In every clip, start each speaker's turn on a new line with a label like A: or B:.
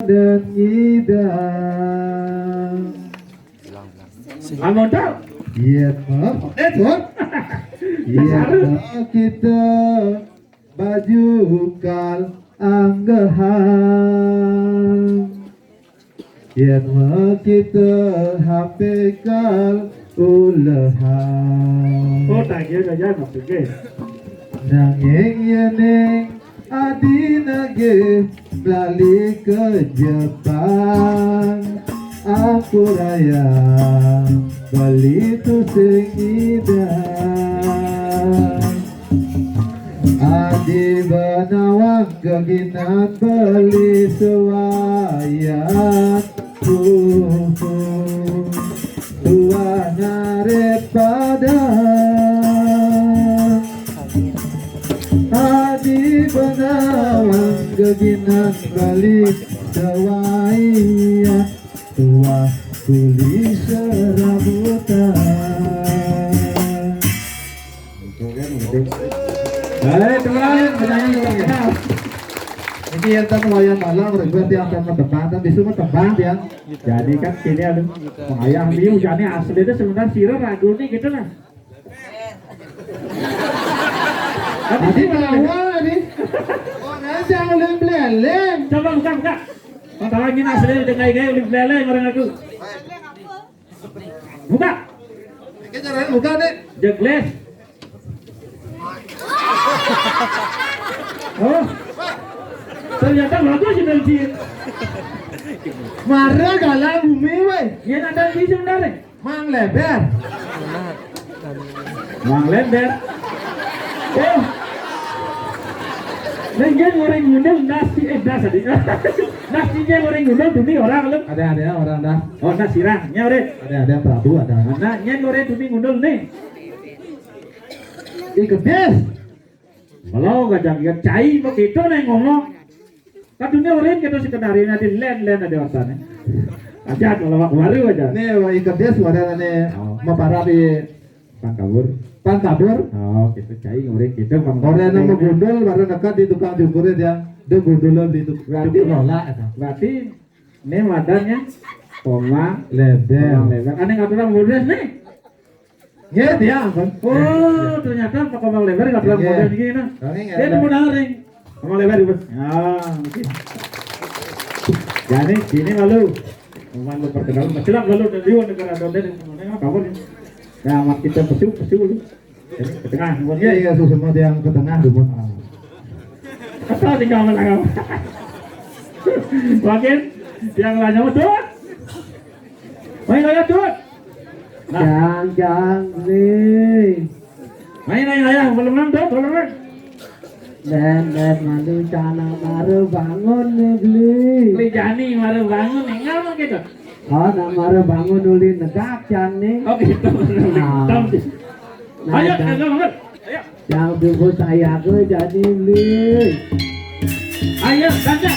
A: dan ngidam.
B: Amun tau.
A: Iya, Pak. Tuan. Iya, kita baju kal anggahan. Iya, kita HP kal ulahan.
B: Oh, tak kira aja maksudnya.
A: Nanging yeneng adi nage balik ke Jepang. Aku raya bali tu singidang. Adi benawang keginan beli sewayat tua naret padang. Adi benawang keginan beli sewayat tua kuli serabutan.
B: Baik, teman, menyanyi ulang.
A: Ini yang tak wayang malam berarti yang akan tebang dan disuruh tebang ya.
B: Jadi kan sini ada ayam liu, jadi asli itu sebenarnya sirah ragu nih gitu lah.
A: Tadi melawan nih. Oh nanti yang lem.
B: Coba buka. Kalau lagi asli dengan gaya oleh beleng orang aku. Buka.
A: Kita jangan buka deh.
B: Jegles. Oh. Ternyata bagus sih dari sini.
A: Marah galah bumi weh.
B: Yang ada di sebenarnya.
A: Mang lebar.
B: Mang lebar. Oh. Nengen goreng gundul nasi tadi. Nasinya goreng gundul tuh orang belum.
A: Ada orang dah.
B: Oh nasi sirahnya ore.
A: Ada Prabu ada.
B: Nah, nyen goreng tuh gundul nih.
A: Ikut des.
B: Kalau gajang ikan cai begitu nih ngomong. Kadunya orang kita sekenarin nanti len ada orangnya. Aja kalau baru aja.
A: Nih wah ikut des wadah nih. Mau parah di
B: Pan kabur.
A: Oh
B: Gitu cai goreng gitu.
A: Orang yang mau gundul baru dekat di tukang cukurnya dia. Dia gundul di tukang cukur rola.
B: Berarti ini wadahnya koma
A: Lebar.
B: lebar. Aneh nggak pernah modern nih.
A: Ya dia ampun.
B: Oh ternyata pak koma lebar nggak pernah
A: Iya.
B: modern gini. Dia tuh modal ring. Koma lebar itu. Ya mungkin. Jadi sini lalu. Malu perkenalan. Macam lalu dari negara dolen mana kabar ini. Nah mak kita pesu dulu. Ke tengah.
A: Iya semua dia yang ke tengah dulu.
B: Asal tinggal menangkap. Makin yang lainnya betul. Main ayah tuh.
A: Jangan nih.
B: Main ayah belum nonton, belum.
A: Dan mandu cana maru bangun nih.
B: Lijani maru bangun nenggal gitu.
A: Oh, nak maru bangun uli negak can nih.
B: Oh gitu. Ayo, nenggal. Ayo.
A: Yang tunggu saya ke jadi nih.
B: Ayo, kaca.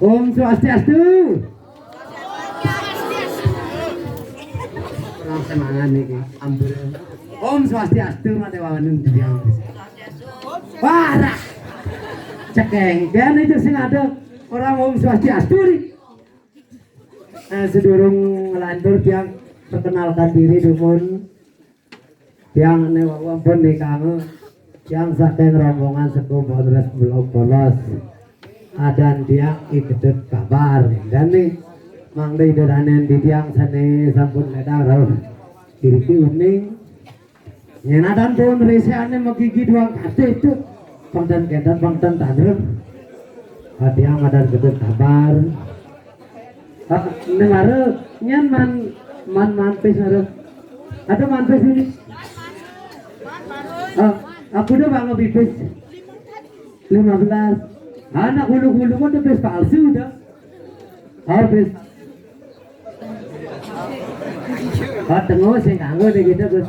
C: Om Swastiastu. Kurang semangat nih, ampun. Om Swastiastu mate wawanin diam. Parah. Cekeng, kan itu sing ada orang Om Swastiastu nih. Sedurung ngelantur yang perkenalkan diri dukun yang newawampun nih kamu yang saking rombongan seku Polres belum polos adan dia ikut kabar dan nih mangde doranen di tiang sane sampun ledang rauh kiri uning nyenadan pun resiane megigi dua kate itu pangdan kedan pangdan tandrem yang adan ikut kabar dengar nyan man pes ada man pes ini aku udah bangun bibis 15 anak hulu-hulu kok bibis palsu udah habis tengok sih kanggo deh gitu Gus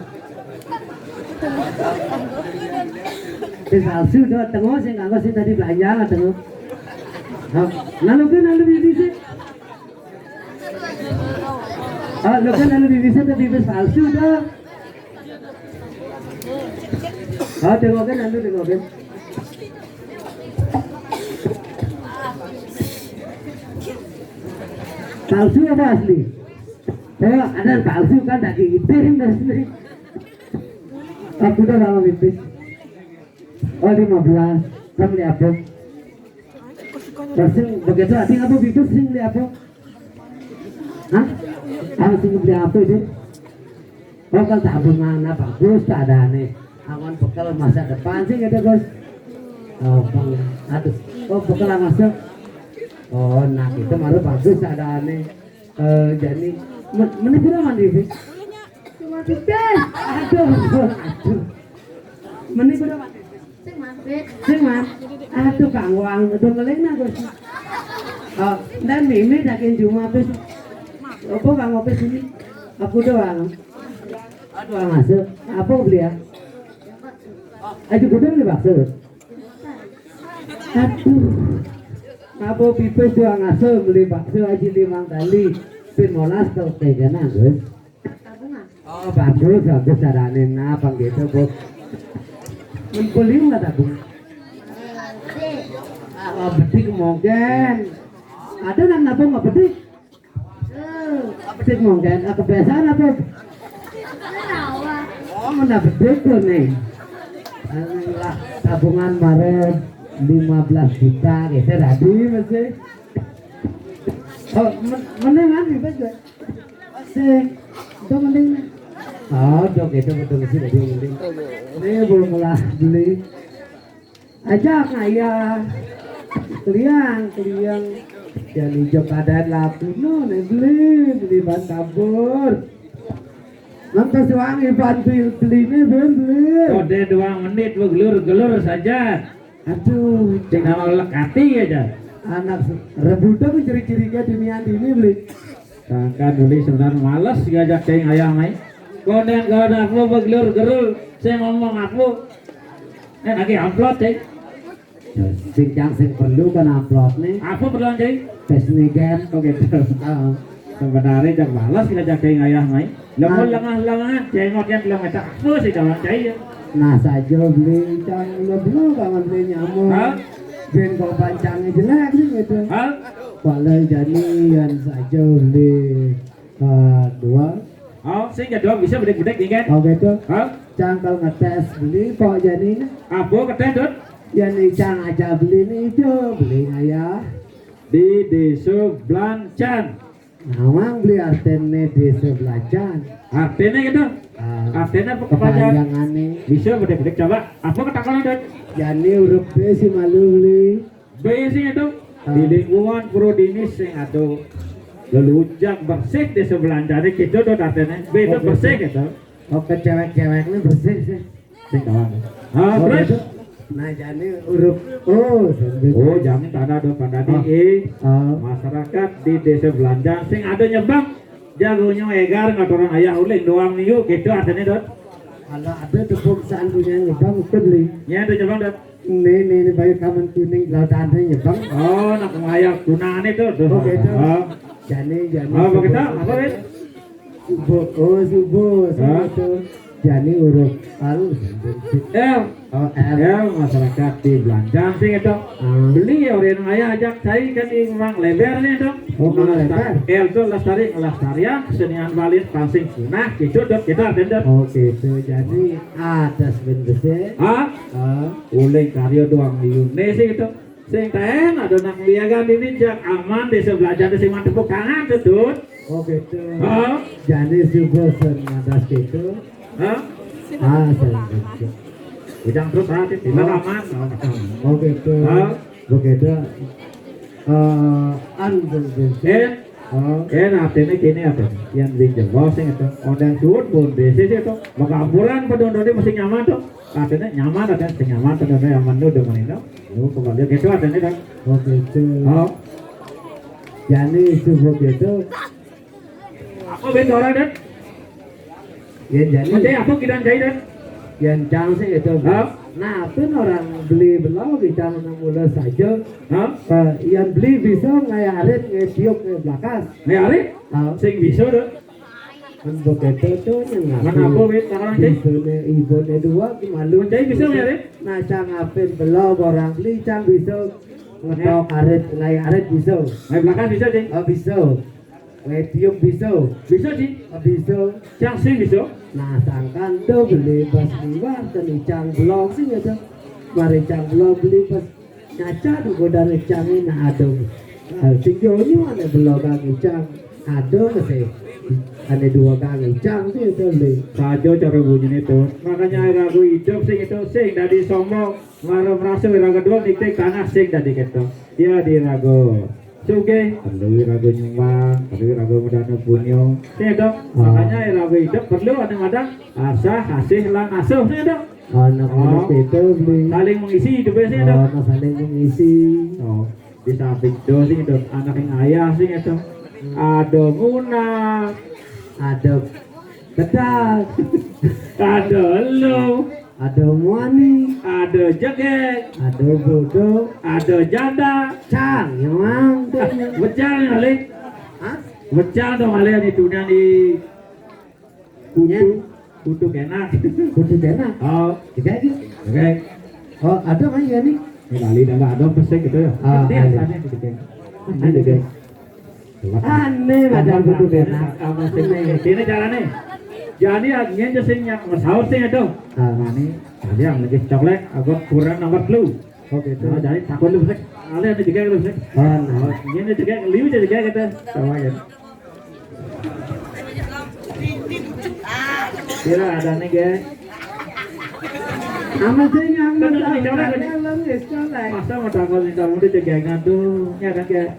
C: bibis palsu udah tengok sih kanggo sih tadi belanja nggak tengok lalu bibis lo kan lalu bibisnya tuh bibis palsu udah tengokin lalu tengokin palsu apa asli? Ada palsu kan daging itim asli aku udah lama bibis 15 kamu lihat apa? Bersing begitu asing apa bibis sing lihat apa? Hah? Kamu sing beli apa itu? Kan tabungan bagus tak ada nih awan bekal masa depan sih gitu Gus. Aduh, bekal masuk. Nah itu malu bagus ada nih. Jadi menit berapa mandi bis? Cuma tipis. Aduh. Menit berapa? Sing aduh kang wang udah ngelena Gus. Dan mimi dakin cuma bis. Apa kang ngopi sini? Aku doang. Aduh masuk. Apa beli ya? Aduh gudang nih bakso. Aduh. Apa pipes doang ngaso beli bakso aja 5 kali. Pin molas kalau tegana Gus. Bagus saranin apa gitu Bos. Menkuling nggak tabung? Betik mungkin. Ada nang nabung nggak betik? Betik mungkin. Kebiasaan apa? Mana betik tuh nih? Tabungan Maret 15 juta gitu tadi masih mendingan nih baca masih itu mending jok itu betul sih tadi mending ini belum mulai beli ajak ayah keliang jadi jok ada laku nih beli bahan tabur nanti suami bantu beli ini beli
B: kode 2 menit lu gelur saja. Aduh, jangan lekati aja.
C: Anak rebutan tuh ciri-cirinya dunia ini beli.
B: Kakak dulu sebenarnya malas ngajak ceng ayah mai. Kode kalau ada aku begelur saya ngomong aku. Lagi upload ceng.
C: Sing perlu kan upload nih.
B: Aku perlu ceng.
C: Pesnigen.
B: Oke. Sebenarnya jangan malas ngajak ceng ayah mai. Lemah lengah cengok yang belum tak aku sih kawan ceng.
C: Nah saja beli cang lebih kangen beli nyamuk. Ben kau pancangnya jelek sih gitu. Kalau jadian saja beli 2.
B: Saya nggak doang bisa bedek-bedek nih kan?
C: Gitu. Cang kalau ngetes beli kok jadi
B: apa ngetes dot?
C: Ya nih cang aja beli nih itu beli ayah
B: di Desa Blancan.
C: Nawang beli artene Desa Blancan.
B: Artene gitu? Artene apa kepanjangan nih? Bisa bedek-bedek coba. Apa ketakalan dot?
C: Jadi huruf B si malu beli.
B: B sih itu di lingkungan Prodinis yang ada gelujak bersih di sebelah jadi gitu dot artene. B itu bersih gitu.
C: Oke cewek-cewek ini bersih sih.
B: Sing kawan. Terus?
C: Nah jadi huruf
B: jangan tanda dot tanda di masyarakat di Desa Belanjang sing ada nyebang jagonya egar ngatoran ayah uling doang nih yuk gitu artinya dot.
C: Kalau ada tepuk saan punya nyebang itu beli.
B: Ya itu nyebang dot.
C: Ini bayi kaman kuning lautan ya bang.
B: Oh, nak ngayak gunane tuh.
C: Oh gitu.
B: Oh,
C: Jani.
B: oh begitu. Apa wis?
C: Subuh. Jani urut halus. Oh
B: Masyarakat di Belanjang sih itu. Beli ya orang ayah ajak saya kan di rumah lebarnya itu.
C: Oh, rumah lebar.
B: Itu lestarian kesenian Bali pangsing punah gitu dok kita tender.
C: Oh gitu. Jadi ada sebenarnya.
B: Uling karya doang di Indonesia itu. Sing ten ada nak liagan ini jak aman di sebelah jalan sing mantep kanan tuh.
C: Oh gitu.
B: Jadi
C: Jani subuh senadas gitu. Sebenarnya.
B: Ujang terus hati tidak aman.
C: Oh gitu. Begitu.
B: Artinya kini apa? Yang di Jawa sing itu, orang suut pun besis itu, makaburan pedon-pedon masih nyaman tuh. Artinya nyaman, ada yang nyaman, ada yang aman tuh dengan itu. Kembali gitu artinya kan?
C: Oh gitu. Jadi subuh gitu.
B: Aku beda orang dan,
C: Ya jadi.
B: macam aku kita jahit dan.
C: Yang jang sih itu. Nah, pun orang beli belau di jang mula saja. Yang beli bisa ngayarin ngetiup ke belakang.
B: Nih hari, sing bisa tuh.
C: Untuk itu tuh yang
B: Mana aku wait sekarang sih?
C: Ibu dua malu.
B: Jadi bisa ngayarin?
C: Nah, cang apin belau orang beli cang bisa ngetok arit ngayarin bisa.
B: Naik belakang bisa sih?
C: Bisa. Ngetiup bisa.
B: Bisa sih.
C: Bisa.
B: Cang sing bisa.
C: Nah, sangkan tuh beli pas luar tadi cang belum sih gitu. Mari cang belum beli pas ngaca tuh dari cang ini ada. Tinggal ini mana belum kaki cang ada sih. Ada 2 kali cang sih itu beli.
B: Saja cara bunyi itu. Makanya ragu hidup sing itu sing dari sombong. Maro merasa ragu dua dikte karena sing dari gitu. Dia di ragu. Suge, perlu ragu nyumbang, perlu ragu medana punyo. Sih dok. Makanya ragu hidup perlu ada asa hasih lang asuh sih dok.
C: Anak-anak itu beli.
B: Saling mengisi hidupnya sih dok.
C: Saling mengisi.
B: Di samping itu sih dok. Anak yang ayah sih itu. Ada guna,
C: Ada bedak.
B: ada elu,
C: Ada muani.
B: ada jegek,
C: Ada bodoh.
B: ada janda.
C: Cang yang
B: Becal kali,
C: Hah?
B: becal dong kalian di dunia di
C: Punya
B: kudu enak.
C: kudu enak.
B: Oh,
C: Juga gitu.
B: oke.
C: Oh, ada kan ya nih?
B: Ini kali dah ada pesek gitu ya.
C: Ah,
B: Ini
C: ada.
B: ada gitu kan. Ada kan.
C: Aneh macam kudu enak.
B: Ini caranya. Jadi akhirnya sing yang sahur sing itu. Nah ini ada yang lagi coklat, agak kurang nomor flu.
C: Oke itu.
B: Nah, jadi takut lu pesek. Ada yang juga lu pesek.
C: Oh,
B: Ini juga liu juga kita. Sama ya. Kira ada nih guys.
C: nama sih yang
B: Kan udah dicoba, kan?
C: kan?
B: Masa mau takut ini kamu udah cegangan tuh, ya kan kayak.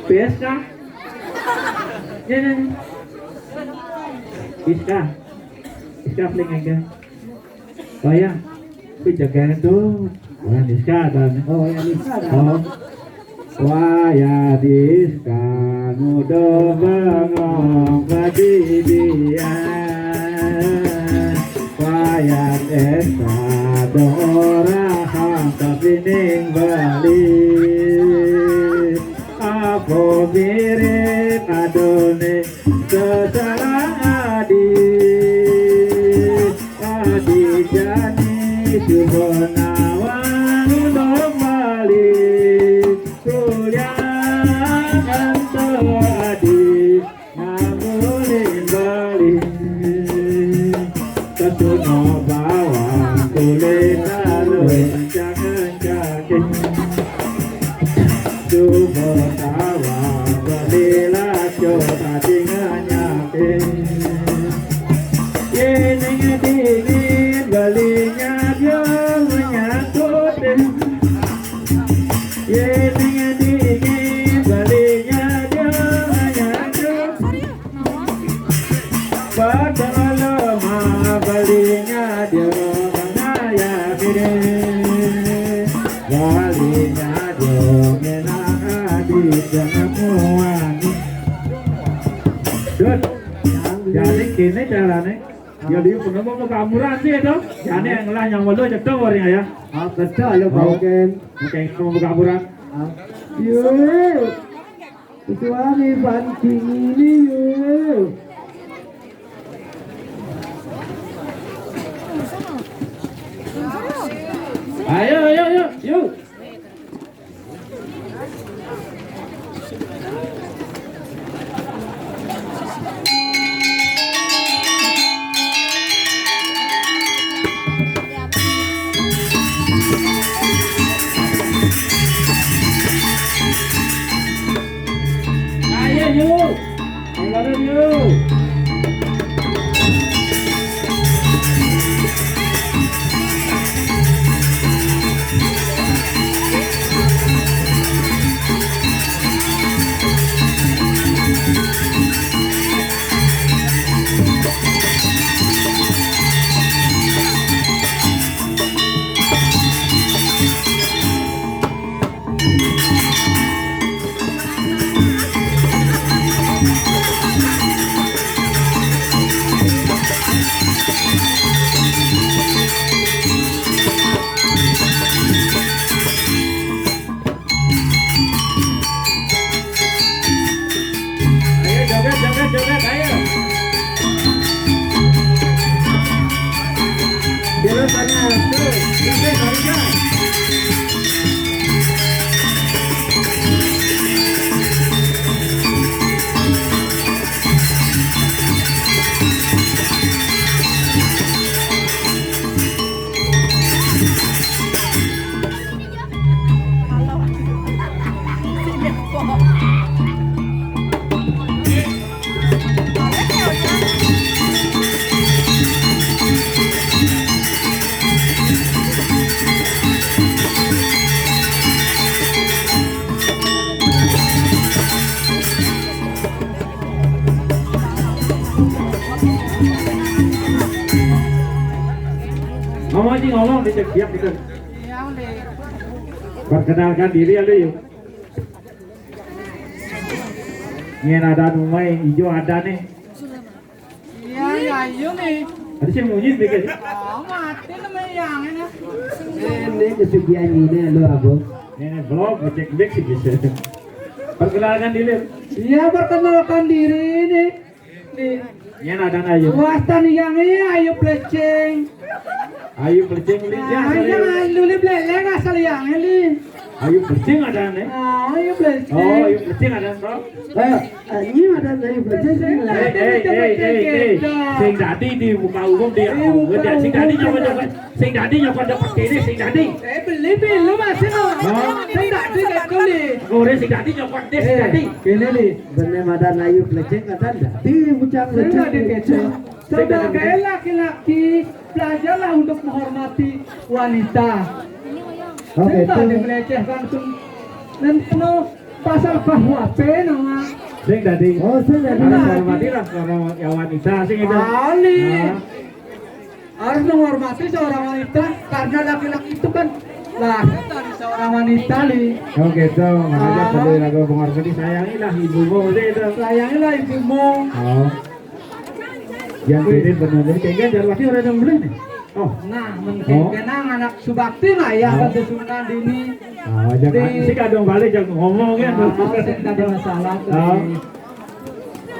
B: PSK. Ya nih. Iska fling aja. Oh ya, cegangan tuh. Wah, Iska ada.
C: Oh, yang ini ada.
B: Oh. Wah ya Iska muda bengong kejadian. Wayang Esa dora hangkap pining Bali. Apa mirip adone sesalah adik. Adik jani subonawan ulung Bali. Kuliah antar adik ngabulin Bali. Kesuno bawang kulit alun kencang-kencang. Subuh tawa belilah coba dinganyakin. Ini dingin belinya dia menyakutin. Ini dingin belinya dia menyakutin. Pada lemah belinya dia mengayakin. Balinya dia menang adik jangan muani. Dut, jadi gini caranya. Ya dia pun mau kamuran sih itu. Jane yang lah yang malu cedok orang ya.
C: Kerja lo bauken.
B: Oke, mau kamuran.
C: Yuk. Suami banting ini yuk.
B: Ayo, ayo, ayo, yuk. Ayo, yuk. Anggaran yuk. Ayo, joget, joget, joget, ayo.
C: Jalan sana tuh.
B: Joget, joget. Ngomong aja ngomong dicek gitu. Perkenalkan diri ya yuk. Ini ada rumah yang hijau ada nih.
D: Iya, ya iya nih.
B: Ada sih mujis bikin.
D: Oh, mati namanya yang ini.
C: Ini kesugihan ini lo abu.
B: Ini blog ngecek back sih bisa. Perkenalkan diri.
D: Iya, perkenalkan diri ini. Nih,
B: Ini ada ayo.
D: wastan yang ini ayo plecing.
B: Ayo pelicing lincah.
D: Nah, yang luli beleng asal yang ini.
B: Ayo pelicing ada nih.
D: Ayo plecing.
B: Oh, ayo pelicing ada toh.
C: Ini ada dari belajar lah.
B: Sing dadi di muka umum dia. Sing dadi nyoba-nyoba. Sing dadi nyoba dapat kiri sing dadi.
D: Beli belum masih no. Saya tak ada kali.
B: Gore sing dadi nyoba deh sing dadi.
C: Kene nih, bener ada nayu peleceng kata ndak? Di bucang
D: Saya tak
C: peleceng.
D: dikecek. Sebagai laki-laki, belajarlah untuk menghormati wanita.
C: Oke,
D: Saya tak
C: itu.
D: dilecehkan tuh. Dan penuh pasal KUHP nama.
B: Sing dadi.
C: Oh, saya
B: Harus
C: dari.
B: hormatilah sama ya wanita sing itu.
D: Ali.
B: Nah,
D: Harus menghormati seorang wanita karena laki-laki itu kan lahir dari seorang wanita li.
B: Oh gitu, makanya perlu lagu menghormati sayangilah ibumu itu.
D: Sayangilah ibumu.
B: Oh. Yang ini benar-benar kayaknya jangan lagi orang yang beli nih. Oh.
D: Nah, mungkin kenang anak subakti lah ya
B: Oh.
D: kesusunan ini.
B: Oh, jangan sih kadang balik jangan ngomong ya.
D: Tidak ada masalah tuh.
B: Oh.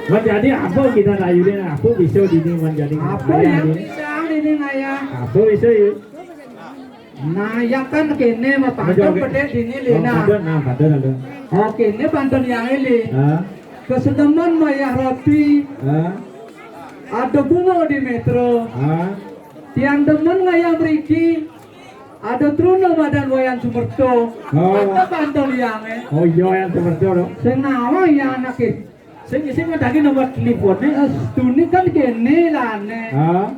B: Menjadi apa kita rayuin aku bisa dini menjadi
D: Apa
B: ayah
D: yang
B: ini.
D: bisa ini ngaya?
B: Aku bisa ya.
D: Nah, yang kan kene mah pantun pede dini li. Nah,
B: Ada.
D: oh kene pantun yang ini.
B: Ah,
D: Kesedeman maya roti,
B: ah,
D: ada bunga di metro.
B: ah.
D: Tiang demen ngayang mriki. Ada truno badan wayan sumerto.
B: Oh.
D: Ada pantun yang
B: Oh iya yang seperti itu.
D: sing nawa ya anak e.
B: Sing mah tadi nomor teleponnya.
D: Stuni kan kene lane.
B: Ah,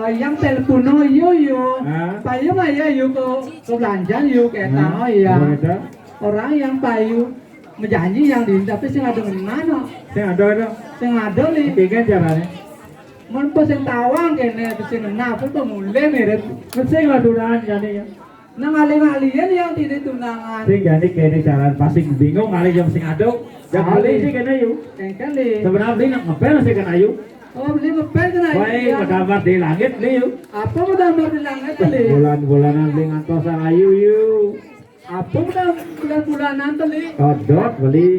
D: Yang telepon yo.
B: ah.
D: Payu ngaya yo ke belanja yo keta ya.
B: Begitu.
D: Orang yang payu menjanji yang di tapi sing ada mana?
B: Sing ada itu.
D: Sing ada li.
B: Kayak caranya.
D: Mun pas sing tawang kene sing enak apa mulai mirip.
B: Sing lah tunangan jadi ya.
D: Nang alih-alihan yang tidak tunangan.
B: Sing jadi kayak cara pasing bingung kali yang sing aduk. Yang
D: Ali.
B: beli sih kena yuk.
D: Engkel li.
B: Sebenarnya beli nak ngapain sih kena yuk?
D: Oh, beli ngepel kan aja.
B: Woi, gambar di langit nih yuk.
D: Apa mau gambar di langit beli?
B: Bulan-bulanan beli ngantos ayu yuk.
D: Apa mau bulan-bulanan beli?
B: Oh, dot beli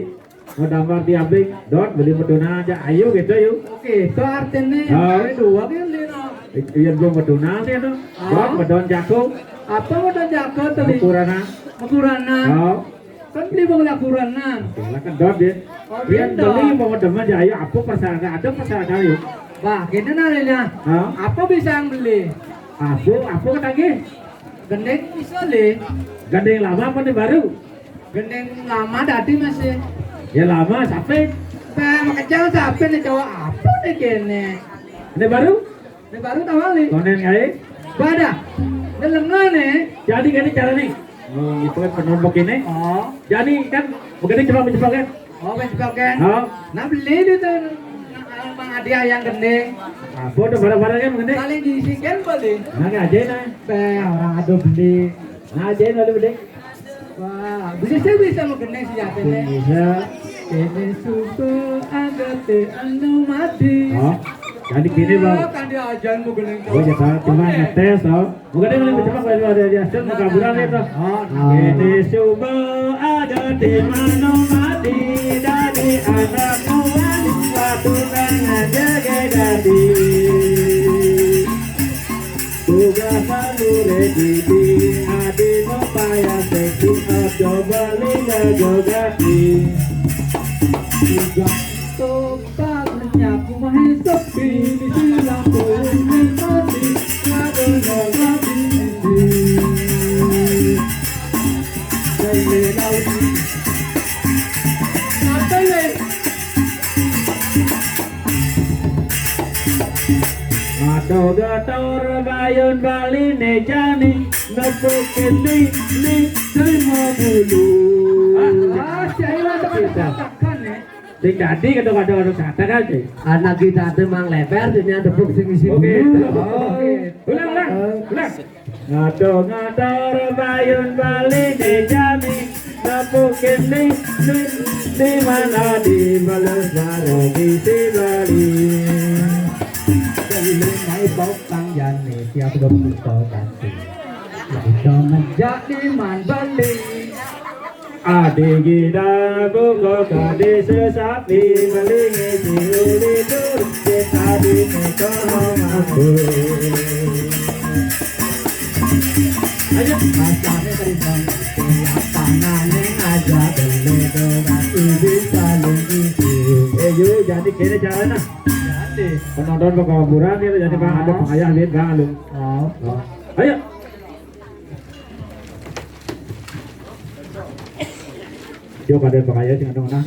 B: mau gambar di abing, dot beli meduna aja ayu gitu yuk.
D: Oke, itu artinya
B: Oh.
D: dua kan beli no.
B: Iya belum meduna sih itu. Dot medon jagung,
D: Apa mau jago beli?
B: ukuranan.
D: Ukuranan.
B: Oh,
D: Kan beli mau ukuranan.
B: lah kan dot ya.
D: Oh,
B: Dia
D: gitu.
B: beli mau medem aja ayu. Apa persyaratan? Ada persyaratan yuk.
D: Wah, gini narinya.
B: Oh,
D: Apa bisa yang beli?
B: apa lagi?
D: Gendeng bisa beli.
B: Gandeng lama apa nih baru?
D: Gendeng lama tadi masih.
B: Ya lama sampai.
D: Makanya sampai nih cowok apa nih kene?
B: Ini baru?
D: Ini baru tawali.
B: Konen kaya.
D: Bada. Ini lengan nih.
B: Jadi kan ini cara nih. Oh, itu kan penombok ini.
D: Oh,
B: Jadi kan begini coba mencoba kan.
D: oh benjokan.
B: Oh,
D: Nah beli di tuh Bang Adi yang gendeng.
B: apa udah barang-barang kan begini.
D: Kali diisikan beli.
B: Nah, nggak aja nah.
D: Orang ada beli.
B: Nah, aja ada bedeng.
D: Wah, bisa bisa mau gendeng sih jatuhnya.
B: Bisa.
D: Ini suku agate anu mati.
B: Oh, jadi gini bang.
D: Kan dia ajan mau gendeng.
B: Oh, ya tahu cuma ngetes oh. Bukan dia boleh mencoba kalau ada dia hasil mau kaburan itu. Ini subuh ada di mana mati dari anakmu waktu tengah jaga dadi. Tugas selalu redidi adi mopaya seksi ojo bali gagogati.
D: Juga topaknya ku mahi sepi di silaku nikmati ngagono mati. Jale lauti. Atale.
B: Ato gator bayun bali ne jani nepukin ni terima bulu.
D: Saya katakan ya.
B: Sing dadi kadang-kadang kata aja.
C: Anak kita tuh mang leper, dunia tepuk sing isi
B: Oke.
C: bulu.
B: Ulang. Ngator bayun bali ne jani nepukin ni mana di balas baru di Bali.
D: Mai bau kang jane tiap dom kita ganti. Kita menjadi man bali.
B: Adi gida buko kadi sesapi melingi siluli tur kita di mekono aku. Ayo
D: Masane terima tangannya aja beli doang ibu saling isi.
B: yuk jadi kene caranya.
D: Jadi.
B: Penonton pekaburan itu jadi bang ada pengayah lihat bang lu.
D: Oh.
B: Ayo. Yuk ada pengayah sing ada mana?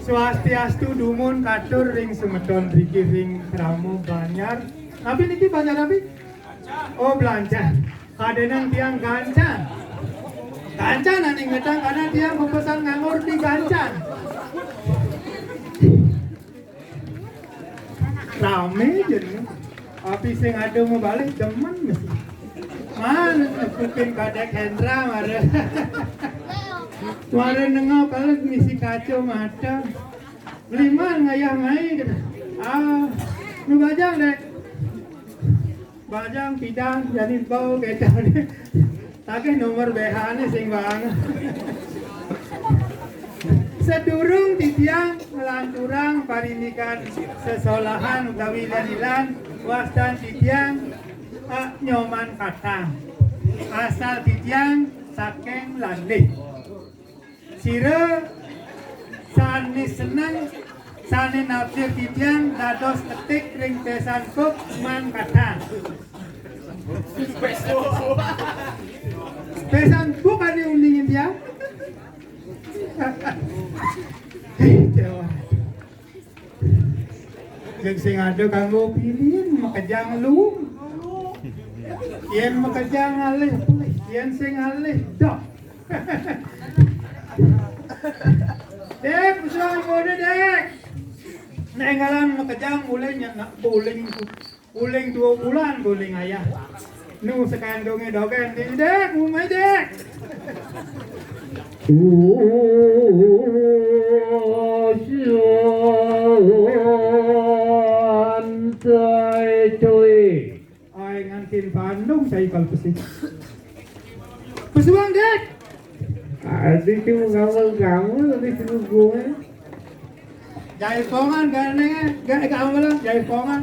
E: Swastiastu dumun katur ring Sumedon riki ring Kramo Banyar. Tapi niki Banyar tapi? Oh Blancan. Kadenan tiang gancan. Gancan aning ngetang karena tiang pepesan nganggur di gancan. Rame jadi. Tapi sing ada mau balik demen mesti. Mana nepukin kadek Hendra mare. Mare nengau kalau misi kacau mata. Liman ngayah ngai kena. Nu bajang dek. Bajang pidang jadi bau kita ni. Takih nomor BH ni sing bang. Sedurung titiang melanturang parindikan sesolahan utawi ilan wastan titiang nyoman katang. Asal titiang saking landih. Sire sani seneng sani nafsir titiang dados ketik ring pesan kuk man katang. Pesan kuk kan diundingin dia. Yang sing ada kanggo pilihan makajang lu. Yen makajang alih, yen sing alih dok. Dek, usaha mode dek. Nenggalan makajang mulai nak buling 2 bulan buling ayah. Nu sekarang donge dogen dek, umai dek. Ay ngantin Bandung saya kalau pesik. Pesuang dek.
B: Adik cuma kamu tadi cuma gue.
E: Jahit pongan ganeng, gak kamu lah jahit pongan.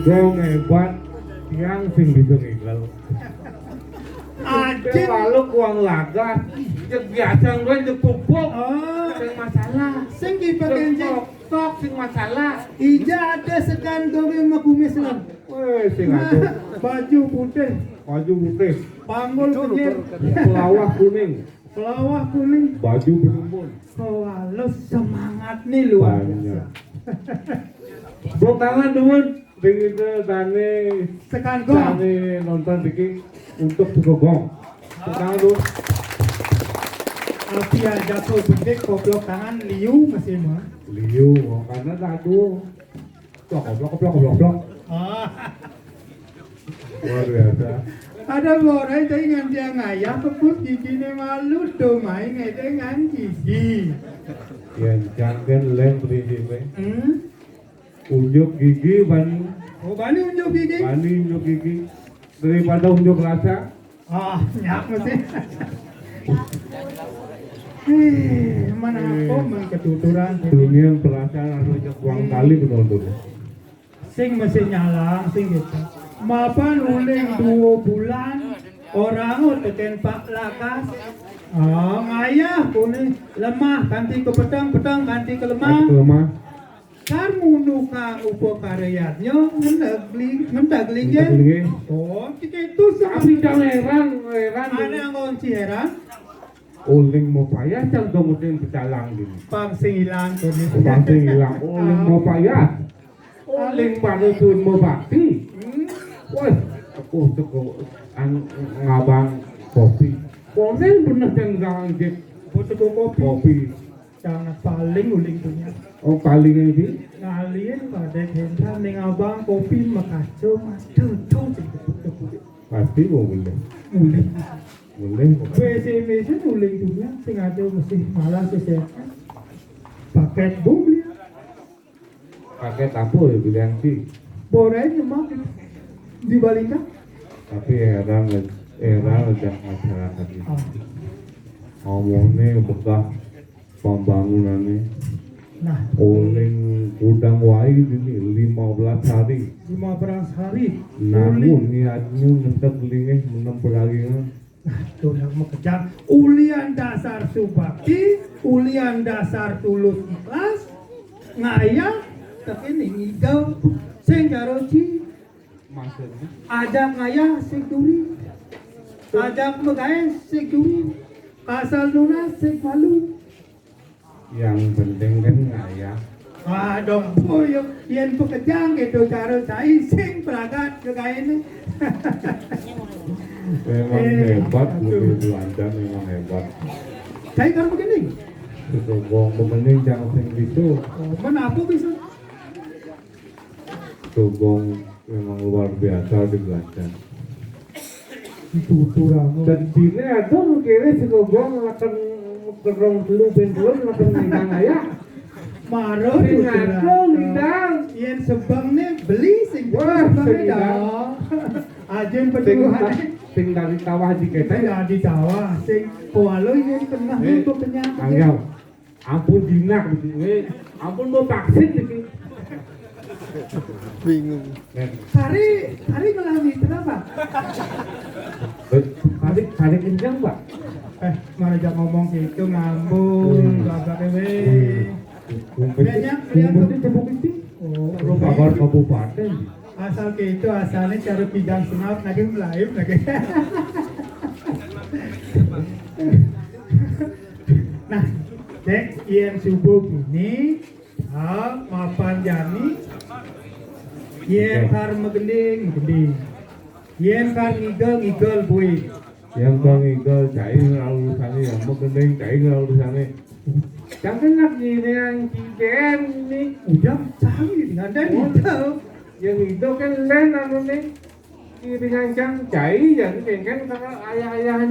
B: Gong hebat, tiang sing bisa ngigal.
E: Aja
B: Lalu uang laga, cek biasa gue cek pupuk.
E: oh,
B: Sing masalah,
E: sing dipakai
B: tok sing masalah.
E: ija ada sekan doge sama kumis lang.
B: Weh, sing ada
E: Baju putih,
B: baju putih,
E: panggul kenyir,
B: pelawah kuning,
E: pelawah kuning.
B: baju berumbun.
E: Oh, lo semangat nih luar
B: Banyak.
E: biasa.
B: Buk tangan dulu, dengan itu tani,
E: Sekan gong.
B: tani nonton bikin untuk gong. Buk tangan dulu.
E: Tapi yang jatuh bedek koplok tangan liu masih mah.
B: Liu, karena tadu, koplok.
E: Ah,
B: Luar biasa.
E: ada orang dengan dia ngayah keput gigi ne malu do main dengan gigi.
B: Yang jangan lem prinsipnya.
E: Hmm?
B: Unjuk gigi bani
E: Oh, bani unjuk gigi.
B: unjuk gigi daripada unjuk rasa.
E: Ah, nyak mesti. Mana kok ketuturan.
B: Dunia perasaan harusnya uang kali betul.
E: Sing mesti nyalang sing gitu. Mapan uling 2 bulan orang teken Pak Lakas. Ah, ngayah kuning lemah ganti ke petang ganti ke lemah.
B: Lemah.
E: Kamu nuka upo karyatnya ngendagling ya. Oh, kita itu
B: Tapi jangan heran.
E: ada yang ngonci heran.
B: Uling mau payah jangan mungkin berjalan gini.
E: Pang singilang koni.
B: Pasti hilang. Uling mau payah. Uling baru tuh mau bakti. Wah, oh teko ngabang kopi. Konen bener yang ngangge
E: Foto kopi.
B: kopi.
E: Yang paling uling punya.
B: Oh paling ini
E: Kalian pada kita ning abang kopi makaco mas tutu
B: pasti mau boleh.
E: uling.
B: Boleh.
E: WC uling punya sing ada mesti malah kesehatan. Paket beli.
B: Pakai tapo ya bilang sih.
E: Borenya mah dibalikan.
B: Tapi era udah masyarakat itu. Ngomongnya bekah pembangunannya.
E: Nah,
B: Oling gudang wae ini 15 hari.
E: 15 hari.
B: Namun niatnya ngetek lingih menem peragingnya.
E: Tulang mekejang ulian dasar subakti, ulian dasar tulus ikhlas, ngayah tapi nih ngidau sing jaroci
B: Maksudnya
E: ada ngayah sing duri, ada megawe sing duri, asal lunas sing malu.
B: yang penting kan ngayah.
E: Ah dong boyo yen pekejang gitu cara cai sing peragat kegawe ini.
B: Memang hebat, mobil Belanda memang hebat.
E: Cai kan begini.
B: Itu bong bening jangan sing itu.
E: Oh, mana apa bisa?
B: Tubong memang luar biasa di Belanda.
E: Itu turang.
B: Dan sini ada kira si gong akan kerong dulu bentuan akan nindang ayah.
E: Maro
B: Nindang, nindang.
E: Yen sebangnya beli sing
B: Wah,
E: sebangnya
B: sedih.
E: dong. Ajen petuhan
B: Sing dari kawah di kita.
E: tidak di Jawa sing kualo yen tengah itu penyakit.
B: Anggap, ampun jinak begini, ampun mau vaksin begini.
A: Bingung.
E: Hari ngelami kenapa?
B: Kali kencang pak.
E: Mana jak ngomong gitu ngambung, gagak dewe. Banyak
B: Kumpulnya tepuk itu.
E: Oh,
B: Kabar kabupaten.
E: asal gitu asalnya cara bidang senap lagi melayu lagi. Nah, cek yen subuh gini, mapan jani, yen kar megending, yen kar ngigel bui.
B: Yang bang Igal cai lalu sana, yang mengendeng cai lalu sana. Jangan nak gini yang ciken nih.
E: Udah canggih dengan dan itu.
B: Yang itu kan lain anu nih. Kiri ngancang cai, yang kan karena ayah-ayahan